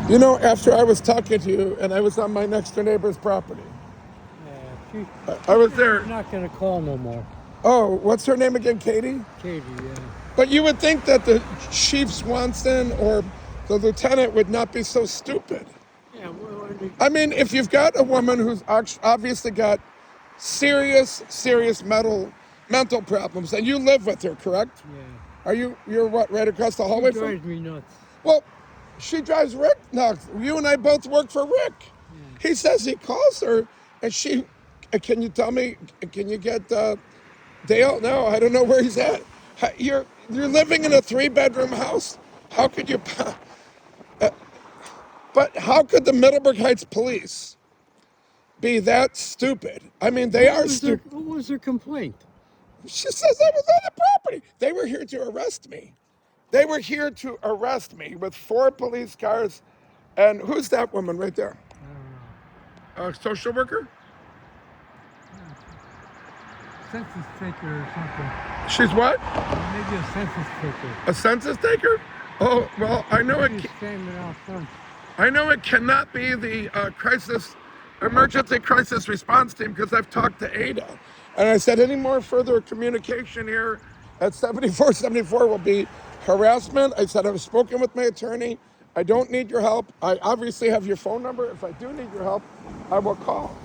You know, after I was talking to you and I was on my next door neighbor's property, Yeah, she, I she was said there. she's not gonna call no more. Oh, what's her name again, Katie? Katie, yeah. But you would think that the Chief Swanson or the lieutenant would not be so stupid. Yeah, well, I mean, if you've got a woman who's obviously got serious mental problems, and you live with her, correct? yeah. You're what, right across the She hallway from? drives me nuts. Well, she drives Rick nuts. You and I both work for Rick. Yeah. He says he calls her, and she. Can you tell me? Can you get Dale? No, I don't know where he's at. You're living in a 3-bedroom house. How could you? But how could the Middleburg Heights police be that stupid? I mean, they What are was her stupid. What was her complaint? She says I was on the property. They were here to arrest me. They were here to arrest me with 4 police cars. And who's that woman right there? I don't know. A social worker? Census taker or something. She's what? Maybe a census taker. A census taker? Oh, well, She's standing out front. I know it cannot be the emergency crisis response team because I've talked to Ada. And I said any more further communication here at 7474 will be harassment. I said I've spoken with my attorney. I don't need your help. I obviously have your phone number. If I do need your help, I will call.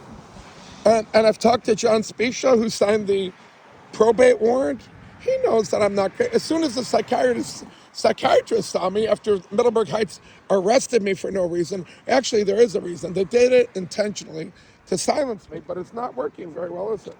And I've talked to John Spicia, who signed the probate warrant. He knows that I'm not great. As soon as the psychiatrist saw me after Middleburg Heights arrested me for no reason, actually there is a reason. They did it intentionally to silence me, but it's not working very well, is it?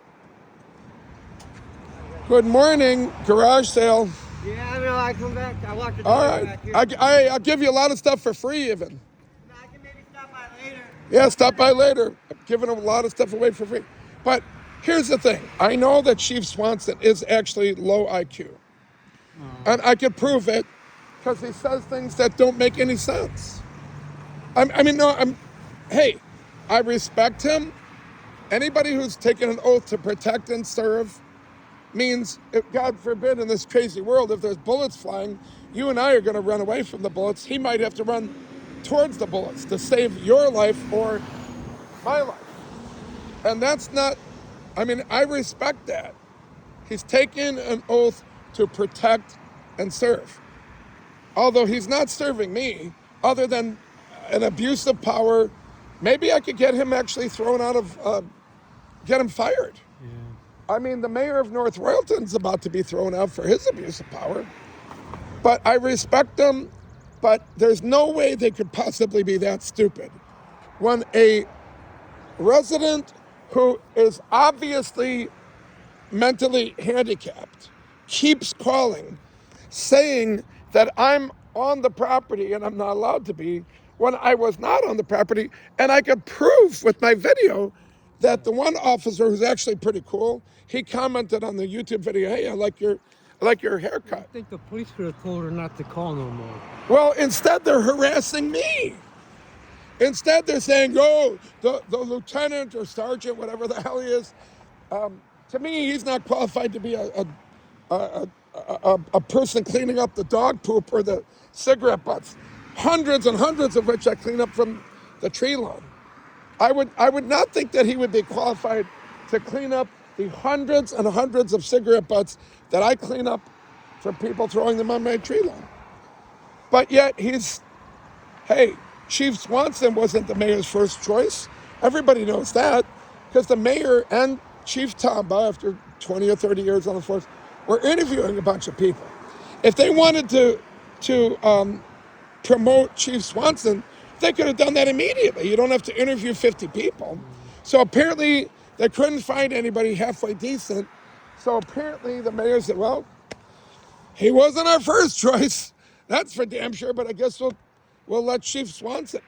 Good morning, garage sale. Yeah, I know. I come back. I walk the All dog right, back here. I'll give you a lot of stuff for free even. No, I can maybe stop by later. Yeah, stop by later. I'm giving a lot of stuff away for free. But here's the thing. I know that Chief Swanson is actually low IQ. And I could prove it because he says things that don't make any sense. Hey, I respect him. Anybody who's taken an oath to protect and serve means, if, God forbid, in this crazy world, if there's bullets flying, you and I are going to run away from the bullets. He might have to run towards the bullets to save your life or my life. And that's not, I respect that. He's taken an oath to protect and serve. Although he's not serving me, other than an abuse of power, maybe I could get him actually thrown out of, get him fired. Yeah. I mean, the mayor of North Royalton's about to be thrown out for his abuse of power. But I respect them, but there's no way they could possibly be that stupid. When a resident who is obviously mentally handicapped keeps calling, saying that I'm on the property and I'm not allowed to be, when I was not on the property, and I could prove with my video that the one officer, who's actually pretty cool, he commented on the YouTube video, "Hey, I like your I haircut." think the police could have told her not to call no more. Well, instead they're harassing me. Instead they're saying, "Oh, the lieutenant or sergeant, whatever the hell he is." To me, he's not qualified to be a person cleaning up the dog poop or the cigarette butts, hundreds and hundreds of which I clean up from the tree lawn. I would not think that he would be qualified to clean up the hundreds and hundreds of cigarette butts that I clean up from people throwing them on my tree lawn. But yet hey, Chief Swanson wasn't the mayor's first choice. Everybody knows that because the mayor and Chief Tamba, after 20 or 30 years on the force, were interviewing a bunch of people. If they wanted to promote Chief Swanson, they could have done that immediately. You don't have to interview 50 people. So apparently they couldn't find anybody halfway decent. So apparently the mayor said, well, he wasn't our first choice. That's for damn sure, but I guess we'll let Chief Swanson.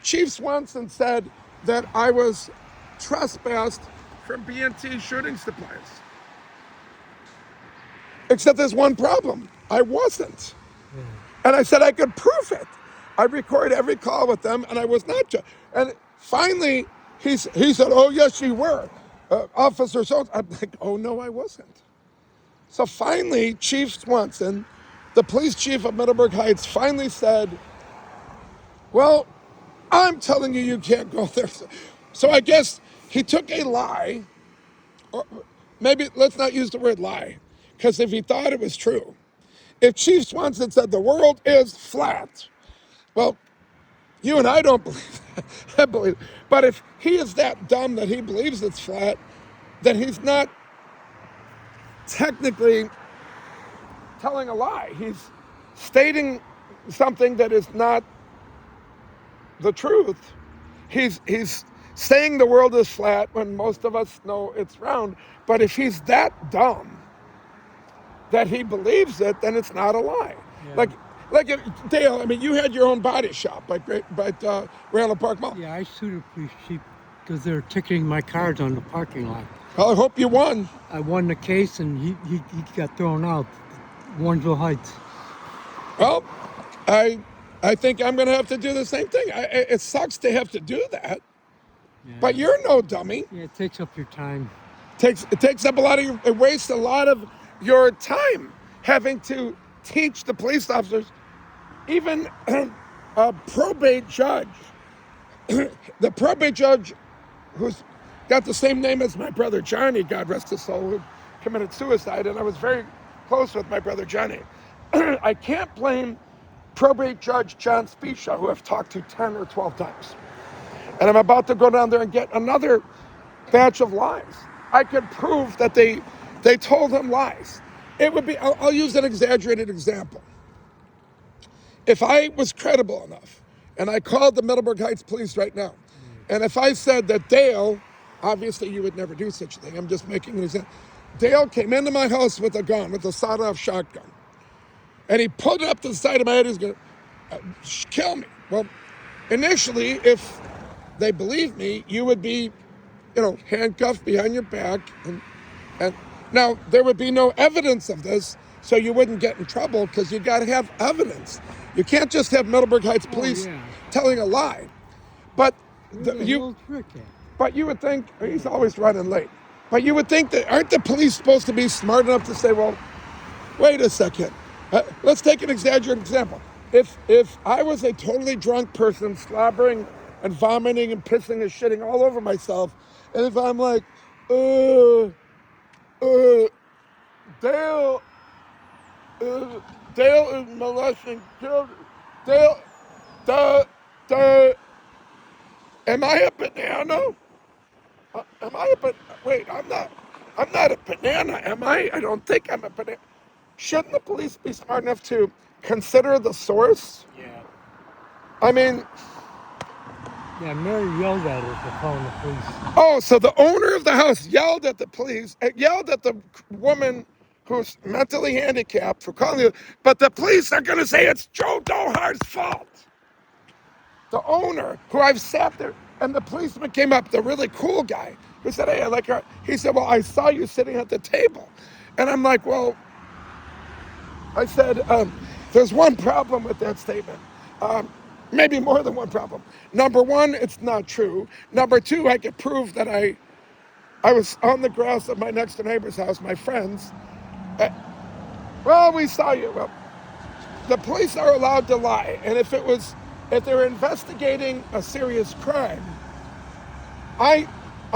Chief Swanson said that I was trespassed from B&T shooting supplies. Except there's one problem. I wasn't. And I said I could prove it. I record every call with them, and I was not. And finally, he said, "Oh, yes, you were, Officer so." I'm like, "Oh, no, I wasn't." So finally, Chief Swanson, the police chief of Middleburg Heights, finally said, Well, I'm telling you, you can't go there. So I guess he took a lie, or maybe let's not use the word lie, because if he thought it was true, if Chief Swanson said the world is flat, well, you and I don't believe that. I believe it. But if he is that dumb that he believes it's flat, then he's not technically telling a lie. He's stating something that is not the truth. He's saying the world is flat when most of us know it's round. But if he's that dumb that he believes it, then it's not a lie. Yeah. Like Dale, I mean, you had your own body shop by Randall Park Mall. Yeah, I sued a police chief because they're ticketing my cars on the parking lot. Well, I hope you won. I won the case and he got thrown out. Warrensville Heights. Well, I think I'm going to have to do the same thing. It sucks to have to do that, Yeah. but you're no dummy. Yeah, it takes up your time. It takes up a lot of it wastes a lot of your time having to teach the police officers, even a probate judge. The probate judge, who's got the same name as my brother Johnny, God rest his soul, who committed suicide, and I was very close with my brother Johnny. I can't blame probate judge John Specia, who I've talked to 10 or 12 times. And I'm about to go down there and get another batch of lies. I could prove that they told him lies. It would be, I'll use an exaggerated example. If I was credible enough, and I called the Middleburg Heights police right now, and if I said that Dale, obviously you would never do such a thing, I'm just making an example. Dale came into my house with a gun, with a sawed-off shotgun, and he pulled it up to the side of my head, he's going to kill me. Well, initially, if they believe me, you would be, handcuffed behind your back, and now there would be no evidence of this, so you wouldn't get in trouble because you got to have evidence. You can't just have Middleburg Heights police telling a lie. But you would think he's always running late. But you would think that aren't the police supposed to be smart enough to say, well, wait a second. Let's take an exaggerated example. If I was a totally drunk person slobbering and vomiting and pissing and shitting all over myself, and if I'm like, Dale is molesting children. Am I a banana? Wait, I'm not a banana, am I? I don't think I'm a banana. Shouldn't the police be smart enough to consider the source? Yeah. I mean... Yeah, Mary yelled at her for calling the police. Oh, so the owner of the house yelled at the police, yelled at the woman who's mentally handicapped for calling you, but the police are going to say it's Joe Dohar's fault. The owner, who I've sat there, and the policeman came up, the really cool guy, who said, hey, I like her. He said, well, I saw you sitting at the table. And I'm like, well, I said, there's one problem with that statement. Maybe more than one problem. Number one, it's not true. Number two, I could prove that I was on the grass of my next door neighbor's house, my friends. Well, we saw you. Well, the police are allowed to lie. And if they're investigating a serious crime, I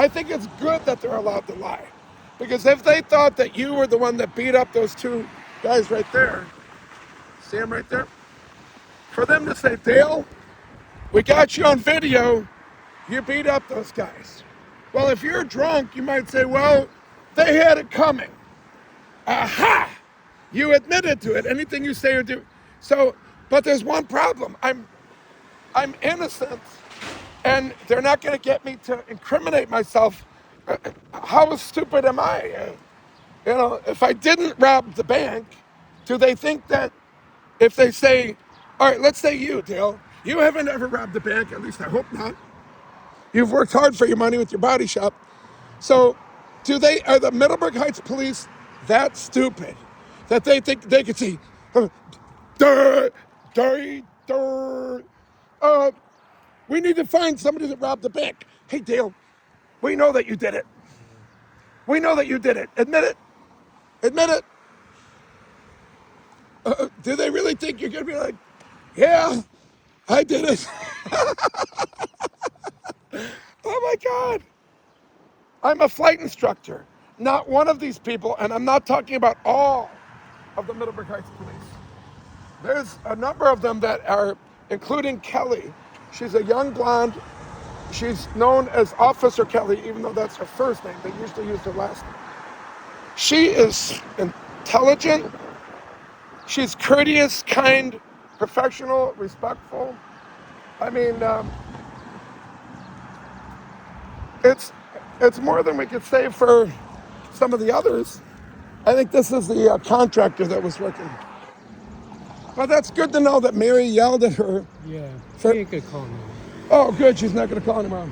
think it's good that they're allowed to lie. Because if they thought that you were the one that beat up those two guys right there, see them right there? For them to say, Dale, we got you on video, you beat up those guys. Well, if you're drunk, you might say, well, they had it coming. Aha! You admitted to it, anything you say or do. So, but there's one problem. I'm innocent, and they're not going to get me to incriminate myself. How stupid am I? If I didn't rob the bank, do they think that if they say, all right, let's say you, Dale, you haven't ever robbed a bank, at least I hope not. You've worked hard for your money with your body shop. So are the Middleburg Heights police that stupid that they think they could see, we need to find somebody that robbed the bank. Hey, Dale, we know that you did it. We know that you did it. Admit it. Admit it. Do they really think you're going to be like, yeah, I did it? Oh my God. I'm a flight instructor. Not one of these people, and I'm not talking about all of the Middleburg Heights police. There's a number of them that are, including Kelly. She's a young blonde. She's known as Officer Kelly, even though that's her first name. They usually use her last name. She is intelligent. She's courteous, kind, professional, respectful. I mean, it's more than we could say for some of the others. I think this is the contractor that was working. But that's good to know that Mary yelled at her. Yeah, For- she ain't gonna call me. Oh, good. She's not going to call anymore.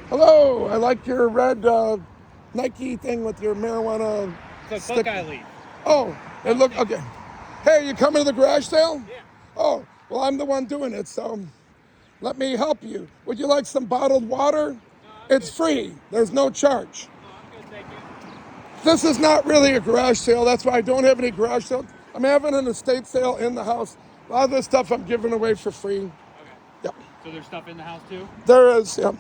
Hello. I like your red Nike thing with your marijuana. It's a Buckeye leaf. Oh, it look okay. Hey, you coming to the garage sale? Yeah. Oh, well, I'm the one doing it, so let me help you. Would you like some bottled water? It's free. There's no charge. I'm good, thank you. This is not really a garage sale. That's why I don't have any garage sale. I'm having an estate sale in the house. A lot of this stuff I'm giving away for free. Okay. Yep. So there's stuff in the house too? There is, yep.